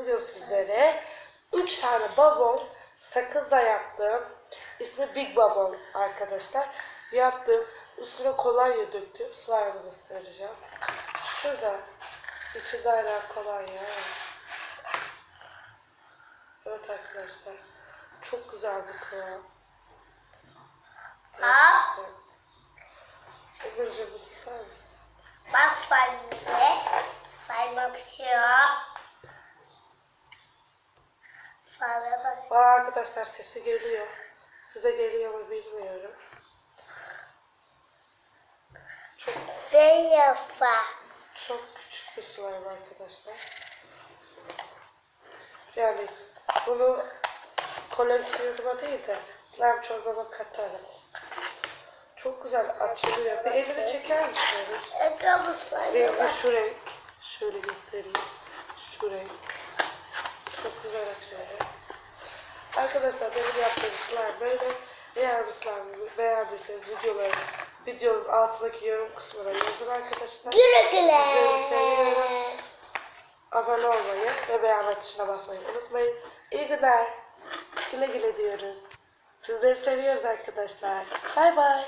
bugün sizlere 3 tane babon sakızla yaptım. İsmi Big Babon arkadaşlar. Yaptım. Üstüne kolonya döktüm. Slime'ı göstereceğim. Şurada. İçinde hala kolonya. Evet arkadaşlar. Çok güzel bir kıvam. Gerçekten. Ömürcüğüm bu susar mısın? Bak anne. Sayma pişiyor. Sonra bak. Bana arkadaşlar sesi geliyor. Size geliyor mu bilmiyorum. Çok küçük bir slime arkadaşlar. Yani bunu koleksiyonuma değil de slime çorbama katarım. Çok güzel açılıyor. Bir elini çeker misiniz? Rengi şu renk. Şöyle göstereyim. Şu renk. Çok güzel açılıyor. Arkadaşlar benim yaptığım slime böyle. Eğer bu slime'ı beğendiyseniz videonun altındaki yorum kısmına yazın arkadaşlar. Güle güle. Sizleri seviyorum. Abone olmayı ve beğenme tuşuna basmayı unutmayın. İyi günler. Güle güle diyoruz. Sizleri seviyoruz arkadaşlar. Bay bay.